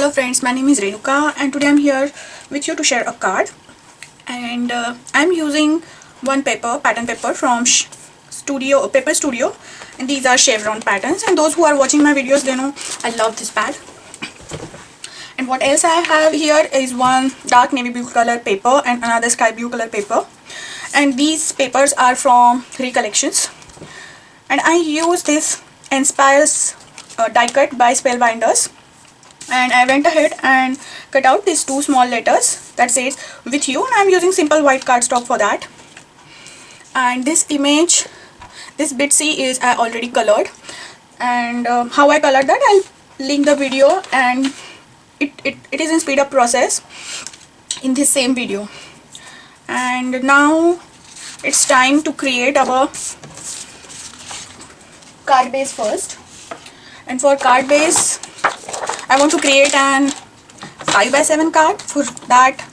Hello friends, my name is Renuka and today I'm here with you to share a card. And I'm using one pattern paper from Paper Studio, and these are chevron patterns, and those who are watching my videos, they know I love this pad. And what else I have here is one dark navy blue color paper and another sky blue color paper, and these papers are from Recollections, and I use this Inspires die cut by Spellbinders. And I went ahead and cut out these two small letters that says with you, and I'm using simple white cardstock for that. And this image, this bit C is I already colored, and how I colored that I'll link the video, and it is in speed up process in this same video. And now it's time to create our card base first. And for card base, I want to create an 5x7 card. For that,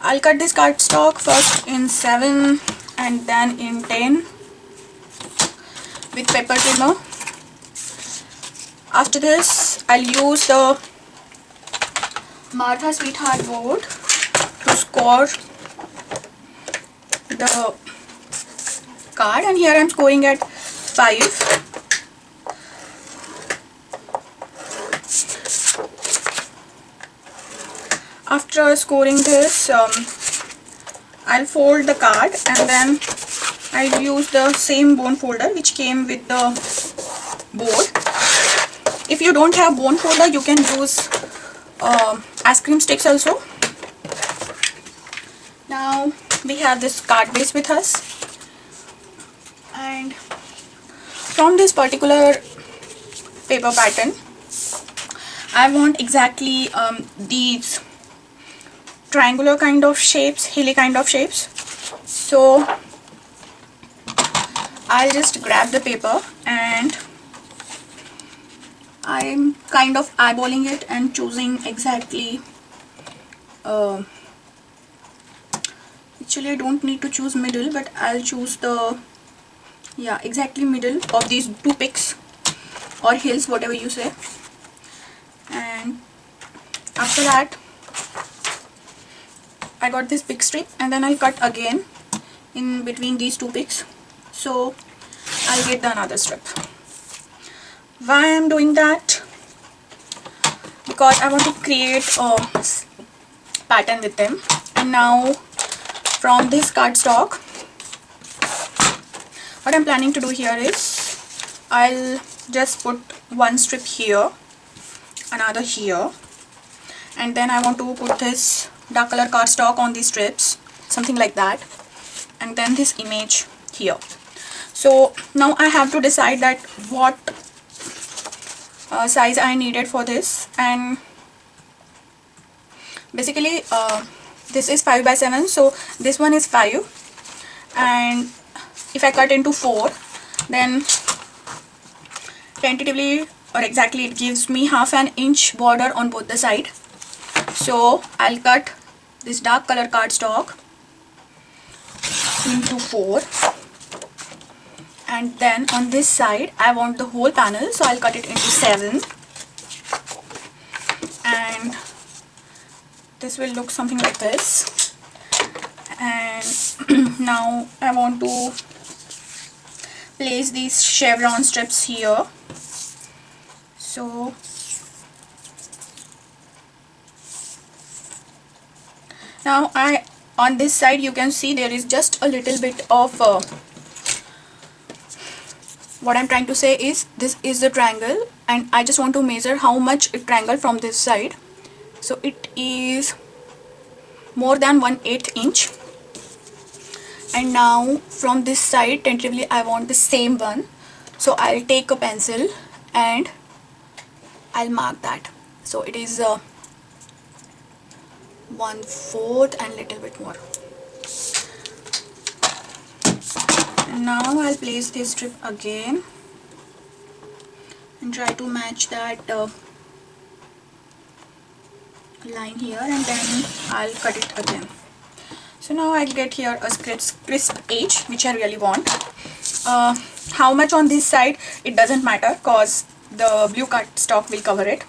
I'll cut this cardstock first in 7 and then in 10 with paper trimmer. After this, I'll use the Martha Sweetheart board to score the card, and here I'm scoring at 5. After scoring this, I'll fold the card, and then I'll use the same bone folder which came with the board. If you don't have bone folder, you can use ice cream sticks also. Now we have this card base with us, and from this particular paper pattern, I want exactly these triangular kind of shapes, hilly kind of shapes. So I'll just grab the paper and I'm kind of eyeballing it and choosing exactly actually I don't need to choose middle, but I'll choose the exactly middle of these two peaks or hills, whatever you say. And after that, I got this big strip, and then I'll cut again in between these two peaks, so I'll get the another strip. Why I'm doing that? Because I want to create a pattern with them. And now from this cardstock, what I'm planning to do here is I'll just put one strip here, another here, and then I want to put this dark color cardstock on these strips, something like that, and then this image here. So now I have to decide that what size I needed for this, and basically this is 5x7, so this one is 5, and if I cut into 4, then tentatively or exactly it gives me half an inch border on both the side. So I'll cut this dark color cardstock into 4, and then on this side I want the whole panel, so I'll cut it into 7, and this will look something like this. And now I want to place these chevron strips here. So now on this side you can see there is just a little bit of what I'm trying to say is this is the triangle, and I just want to measure how much it triangle from this side. So it is more than 1/8 inch, and now from this side tentatively I want the same one, so I'll take a pencil and I'll mark that. So it is 1/4 and little bit more. And now I'll place this strip again and try to match that line here, and then I'll cut it again. So now I'll get here a crisp edge which I really want. How much on this side, it doesn't matter because the blue cardstock will cover it.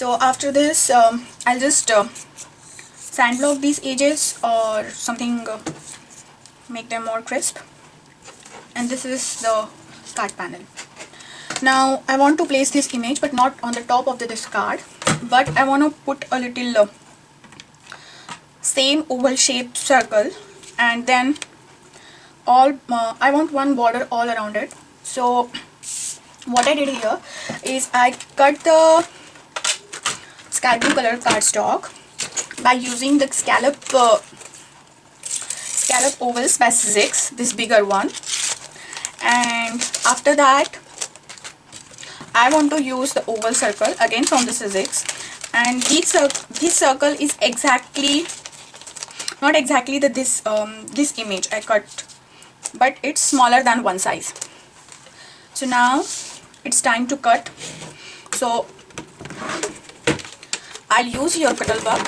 So after this I'll just sand block these edges or something, make them more crisp. And this is the card panel. Now I want to place this image, but not on the top of this card, but I want to put a little same oval shaped circle, and then all I want one border all around it. So what I did here is I cut the sky blue color cardstock by using the scallop ovals by Sizzix, this bigger one. And after that I want to use the oval circle again from the Sizzix, and this circle is exactly not exactly this image I cut, but it's smaller than one size. So now it's time to cut. So I'll use your cuttle buck,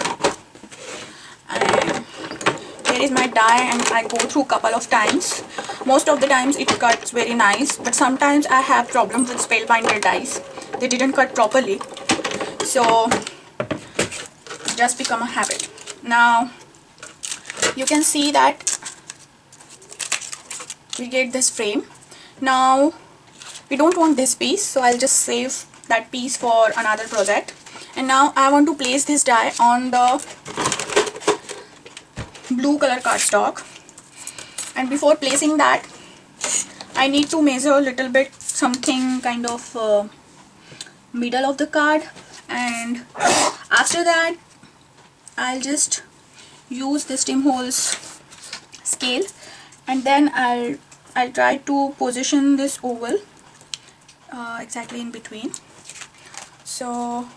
and here is my die, and I go through couple of times. Most of the times it cuts very nice, but sometimes I have problems with spellbinder dies. They didn't cut properly, so it's just become a habit. Now you can see that we get this frame. Now we don't want this piece, so I'll just save that piece for another project. And now I want to place this die on the blue color cardstock, and before placing that I need to measure a little bit something kind of middle of the card, and after that I'll just use this Tim Holtz scale, and then I'll try to position this oval exactly in between. So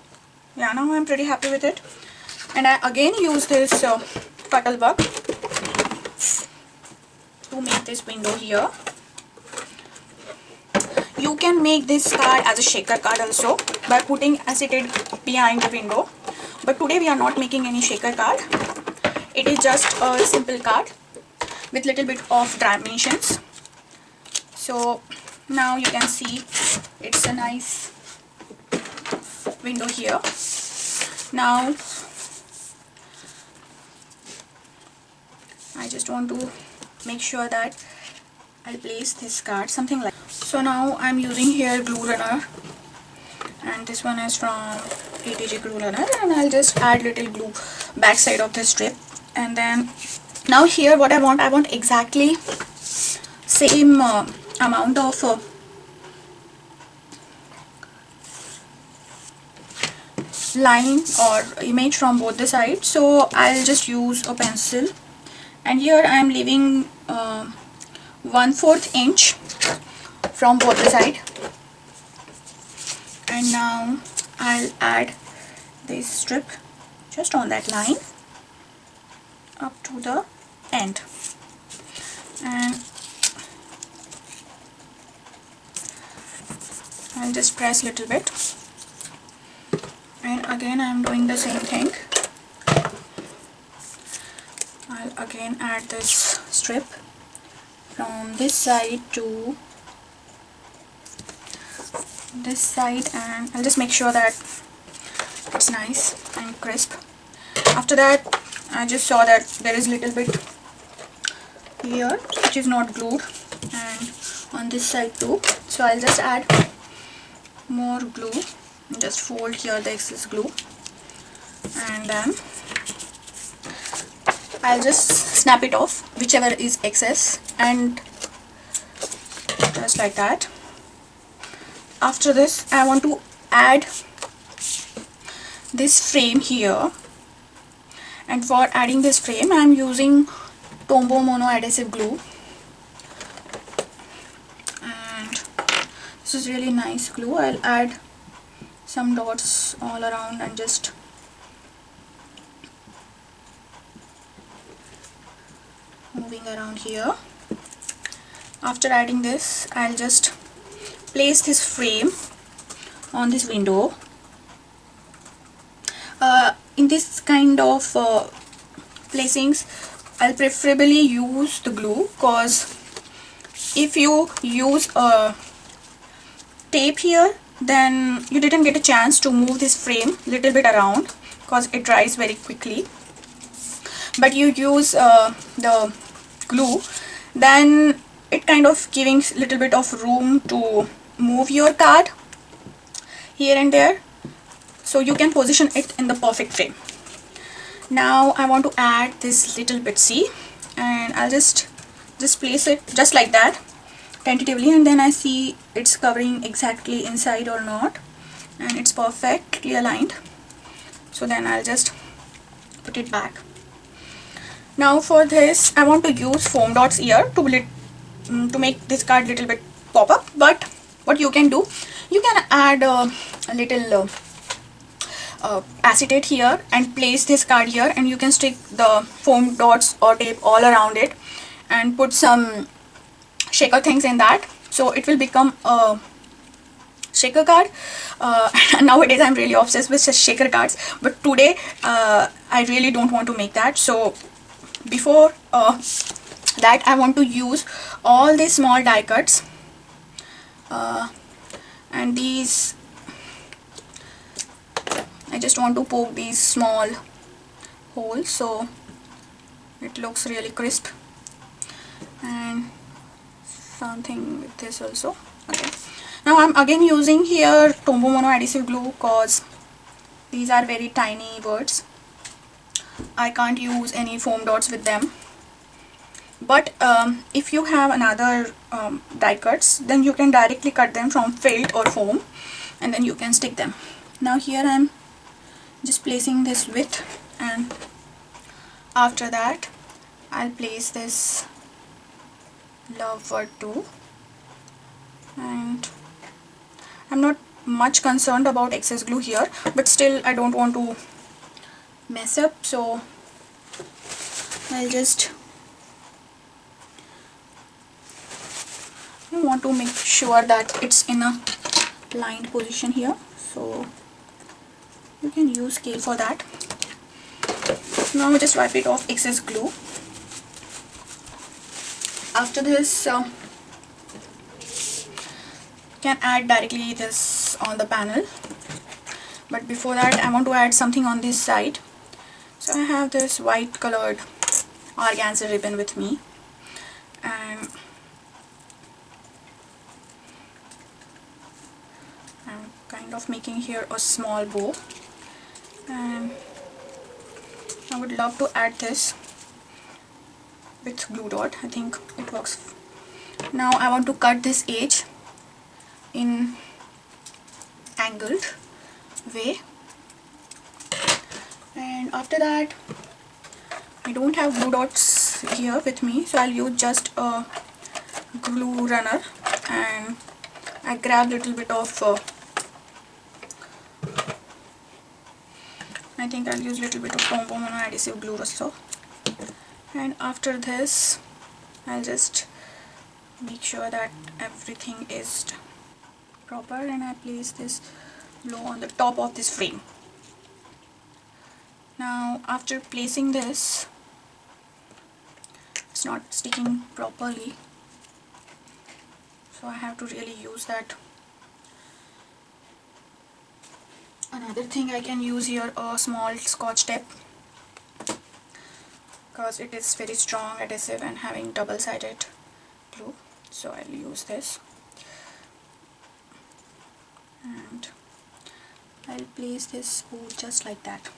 yeah, now I'm pretty happy with it, and I again use this cuttle buck to make this window here. You can make this card as a shaker card also by putting acetate behind the window, but today we are not making any shaker card. It is just a simple card with little bit of dimensions. So now you can see it's a nice window here. Now I just want to make sure that I'll place this card something like. So now I'm using here glue runner, and this one is from ATG glue runner, and I'll just add little glue back side of this strip. And then now here what I want exactly same amount of line or image from both the sides. So I'll just use a pencil, and here I am leaving 1/4 inch from both the side. And now I'll add this strip just on that line up to the end, and I'll just press a little bit, and again I'm doing the same thing. I'll again add this strip from this side to this side, and I'll just make sure that it's nice and crisp. After that I just saw that there is little bit here which is not glued, and on this side too, so I'll just add more glue, just fold here the excess glue, and then I'll just snap it off whichever is excess, and just like that. After this I want to add this frame here, and for adding this frame I am using Tombow mono adhesive glue, and this is really nice glue. I'll add some dots all around and just moving around here. After adding this I'll just place this frame on this window. In this kind of placings I'll preferably use the glue, because if you use a tape here then you didn't get a chance to move this frame little bit around because it dries very quickly, but you use the glue, then it kind of giving little bit of room to move your card here and there, so you can position it in the perfect frame. Now I want to add this little bit, see, and I'll just place it just like that tentatively, and then I see it's covering exactly inside or not, and it's perfectly aligned. So then I'll just put it back. Now for this I want to use foam dots here to make this card little bit pop up. But what you can do, you can add a little acetate here and place this card here, and you can stick the foam dots or tape all around it and put some shaker things in that, so it will become a shaker card. Nowadays I'm really obsessed with shaker cards, but today I really don't want to make that. So before that I want to use all these small die cuts, and these I just want to poke these small holes so it looks really crisp, and something with this also. Okay, now I'm again using here Tombow Mono adhesive glue because these are very tiny words. I can't use any foam dots with them, but if you have another die cuts, then you can directly cut them from felt or foam, and then you can stick them. Now here I'm just placing this width, and after that I'll place this love word too, and I'm not much concerned about excess glue here, but still I don't want to mess up, so I want to make sure that it's in a lined position here, so you can use scale for that. Now just wipe it off excess glue. After this can add directly this on the panel, but before that I want to add something on this side. So I have this white colored organza ribbon with me, and I'm kind of making here a small bow, and I would love to add this with glue dot. I think it works. Now I want to cut this edge in angled way, and after that I don't have glue dots here with me, so I'll use just a glue runner, and I grab little bit of I think I'll use little bit of Tombow Mono adhesive glue also, and after this I'll just make sure that everything is proper, and I place this glue on the top of this frame. Now after placing this, it's not sticking properly, so I have to really use that. Another thing I can use here a small scotch tape, because it is very strong adhesive and having double-sided glue, so I'll use this, and I'll place this bow just like that.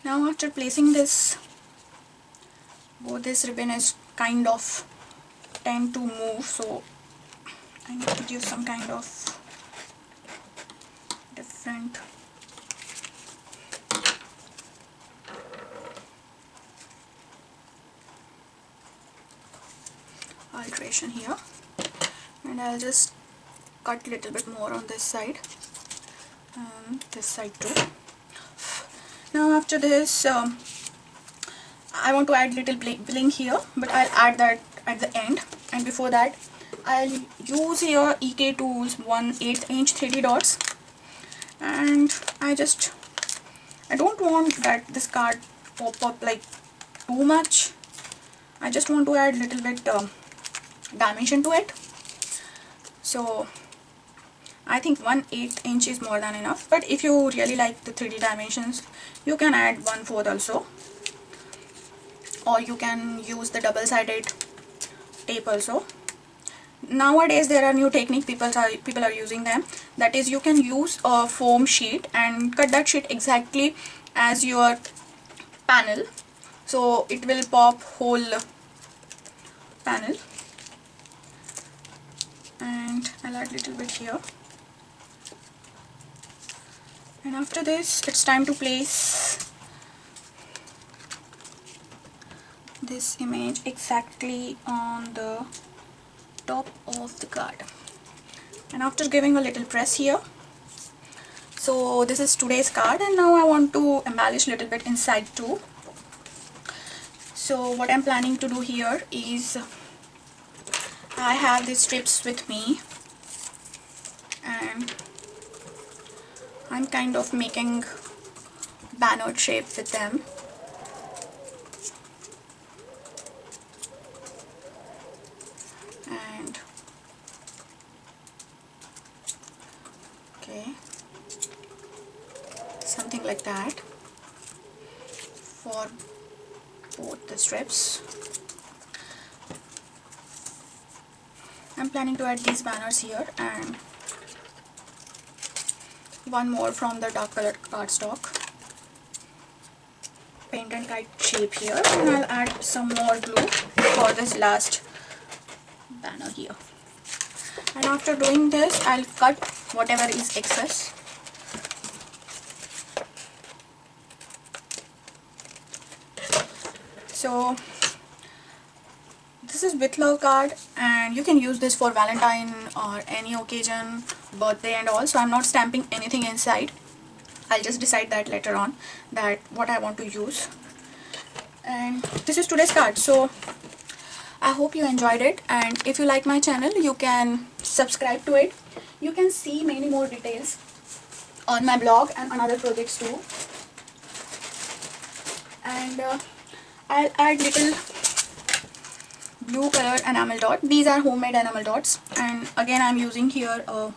Now after placing this bow, this ribbon is kind of tend to move, so I need to give some kind of different alteration here, and I'll just cut a little bit more on this side and this side too. Now after this I want to add little bling here, but I'll add that at the end, and before that I'll use here EK Tools 1/8 inch 3D dots, and I don't want that this card pop up like too much. I just want to add little bit dimension to it, so I think 1/8 inch is more than enough, but if you really like the 3D dimensions, you can add 1/4 also, or you can use the double-sided tape also. Nowadays there are new technique people are using them, that is you can use a foam sheet and cut that sheet exactly as your panel, so it will pop whole panel. And I'll add a little bit here, and after this it's time to place this image exactly on the top of the card. And after giving a little press here, so this is today's card, and now I want to embellish a little bit inside too. So what I'm planning to do here is, I have these strips with me and I'm kind of making banner shape with them. And okay, something like that for both the strips. I'm planning to add these banners here, and one more from the dark colored cardstock. Paint and kite shape here, and I'll add some more glue for this last banner here. And after doing this, I'll cut whatever is excess. So this is with love card, and you can use this for Valentine or any occasion, birthday and all. So I'm not stamping anything inside. I'll just decide that later on, that what I want to use. And this is today's card. So I hope you enjoyed it, and if you like my channel, you can subscribe to it. You can see many more details on my blog and on other projects too. And I'll add little blue color enamel dot. These are homemade enamel dots, and again I'm using here a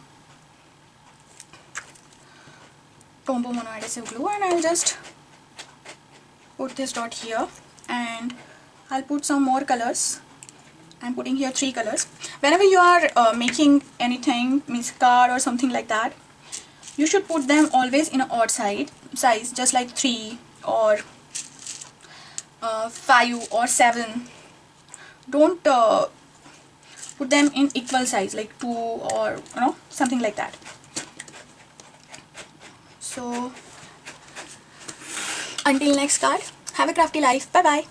Tombow mono adhesive glue, and I'll just put this dot here, and I'll put some more colors. I'm putting here 3 colors. Whenever you are making anything, means card or something like that, you should put them always in an odd size, just like 3 or 5 or 7. Don't put them in equal size, like 2 or something like that. So until next card, have a crafty life. Bye bye.